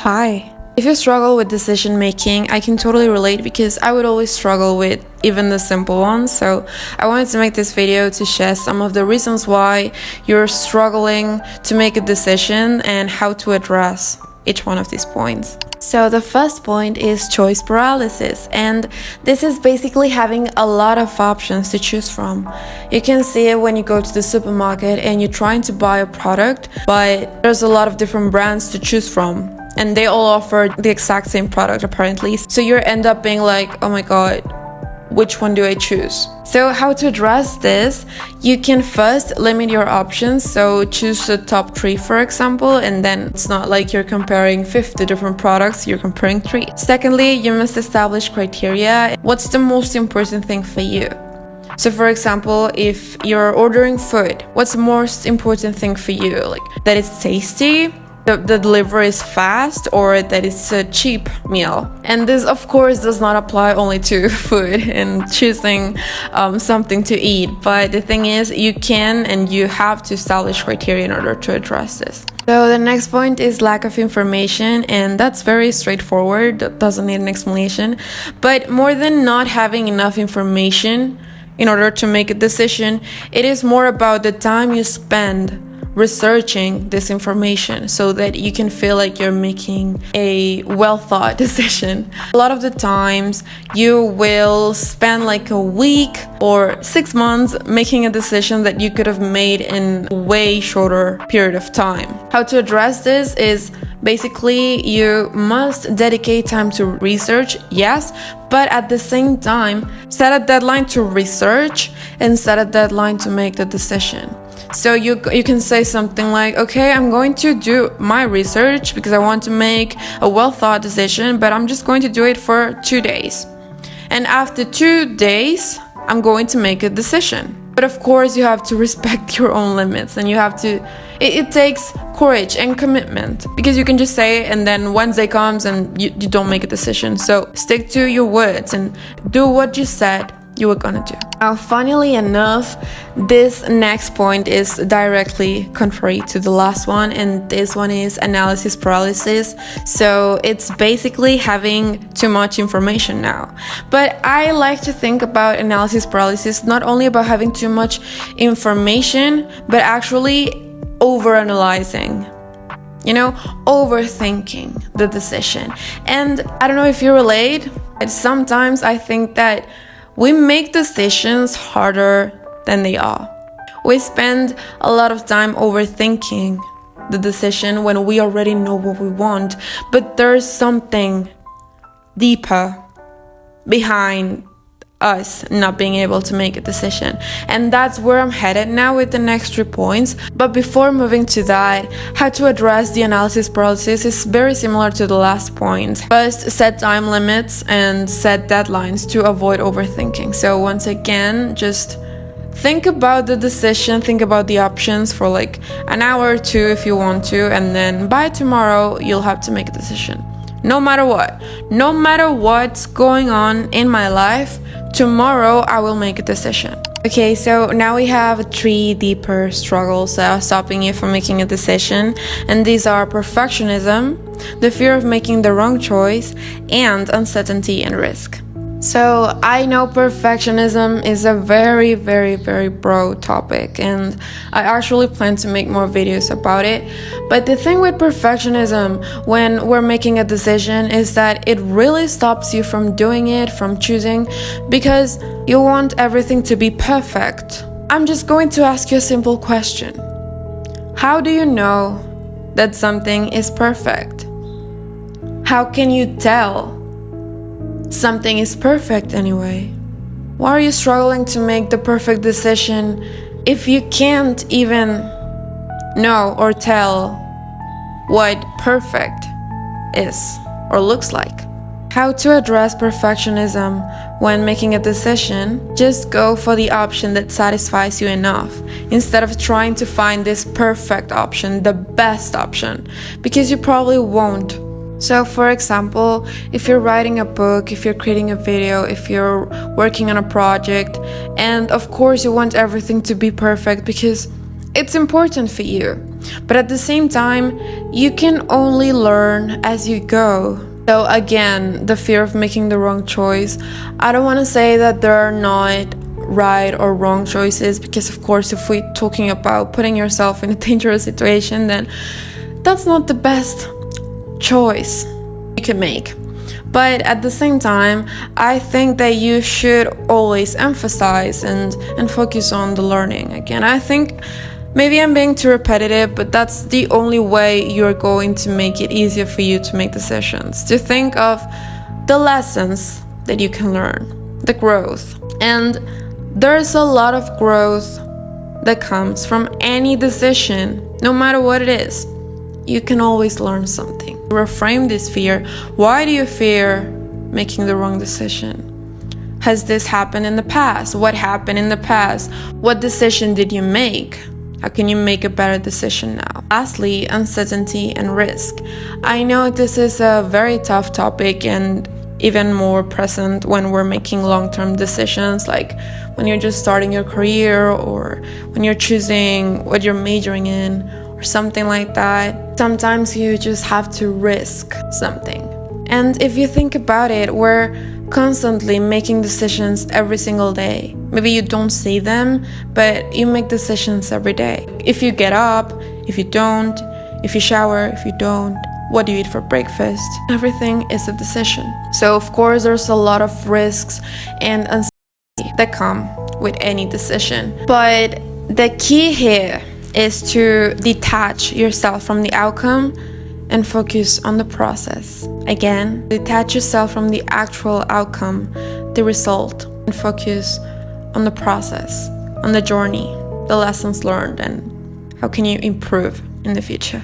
Hi. If you struggle with decision making, I can totally relate because I would always struggle with even the simple ones. So I wanted to make this video to share some of the reasons why you're struggling to make a decision and how to address each one of these points. So the first point is choice paralysis, and this is basically having a lot of options to choose from. You can see it when you go to the supermarket and you're trying to buy a product, but there's a lot of different brands to choose from, and they all offer the exact same product apparently. So you end up being like, oh my god, which one do I choose? So how to address this? You can first limit your options, so choose the top 3 for example, and then it's not like you're comparing 50 different products, you're comparing 3. Secondly, you must establish criteria. What's the most important thing for you? So for example, if you're ordering food, what's the most important thing for you? Like that it's tasty, the delivery is fast, or that it's a cheap meal. And this of course does not apply only to food and choosing something to eat, but the thing is you can and you have to establish criteria in order to address this. So the next point is lack of information, and that's very straightforward, that doesn't need an explanation. But more than not having enough information in order to make a decision, it is more about the time you spend researching this information so that you can feel like you're making a well-thought decision. A lot of the times you will spend like a week or 6 months making a decision that you could have made in a way shorter period of time. How to address this is basically you must dedicate time to research, yes, but at the same time set a deadline to research and set a deadline to make the decision. So you can say something like, okay, I'm going to do my research because I want to make a well-thought decision, but I'm just going to do it for 2 days. And after 2 days, I'm going to make a decision. But of course, you have to respect your own limits, and you have to, it takes courage and commitment, because you can just say it and then Wednesday comes and you don't make a decision. So stick to your words and do what you said you were gonna do. Now, funnily enough, this next point is directly contrary to the last one, and this one is analysis paralysis. So it's basically having too much information now. But I like to think about analysis paralysis not only about having too much information, but actually overanalyzing. Overthinking the decision. And I don't know if you relate, but sometimes I think that we make decisions harder than they are. We spend a lot of time overthinking the decision when we already know what we want, but there's something deeper behind us not being able to make a decision. And that's where I'm headed now with the next 3 points. But before moving to that, how to address the analysis paralysis is very similar to the last point. First, set time limits and set deadlines to avoid overthinking. So once again, just think about the decision, think about the options for like an hour or 2 if you want to, and then by tomorrow you'll have to make a decision. No matter what, no matter what's going on in my life, tomorrow I will make a decision. Okay, so now we have 3 deeper struggles that are stopping you from making a decision, and these are perfectionism, the fear of making the wrong choice, and uncertainty and risk. So I know perfectionism is a very, very, very broad topic, and I actually plan to make more videos about it. But the thing with perfectionism when we're making a decision is that it really stops you from doing it, from choosing, because you want everything to be perfect. I'm just going to ask you a simple question. How do you know that something is perfect? How can you tell something is perfect anyway? Why are you struggling to make the perfect decision if you can't even know or tell what perfect is or looks like? How to address perfectionism when making a decision? Just go for the option that satisfies you enough instead of trying to find this perfect option, the best option, because you probably won't. So for example, if you're writing a book, if you're creating a video, if you're working on a project, and of course you want everything to be perfect because it's important for you. But at the same time, you can only learn as you go. So again, the fear of making the wrong choice. I don't want to say that there are not right or wrong choices, because of course, if we're talking about putting yourself in a dangerous situation, then that's not the best choice you can make. But at the same time, I think that you should always emphasize and focus on the learning. Again, I think maybe I'm being too repetitive, but that's the only way you're going to make it easier for you to make decisions. To think of the lessons that you can learn, the growth. And there's a lot of growth that comes from any decision, no matter what it is. You can always learn something. Reframe this fear. Why do you fear making the wrong decision? Has this happened in the past? What happened in the past? What decision did you make? How can you make a better decision now? Lastly, uncertainty and risk. I know this is a very tough topic and even more present when we're making long-term decisions, like when you're just starting your career or when you're choosing what you're majoring in or something like that. Sometimes you just have to risk something. And if you think about it, we're constantly making decisions every single day. Maybe you don't see them, but you make decisions every day. If you get up, if you don't, if you shower, if you don't, what do you eat for breakfast? Everything is a decision. So of course there's a lot of risks and uncertainty that come with any decision. But the key here is to detach yourself from the outcome and focus on the process. Again, detach yourself from the actual outcome, the result, and focus on the process, on the journey, the lessons learned, and how can you improve in the future.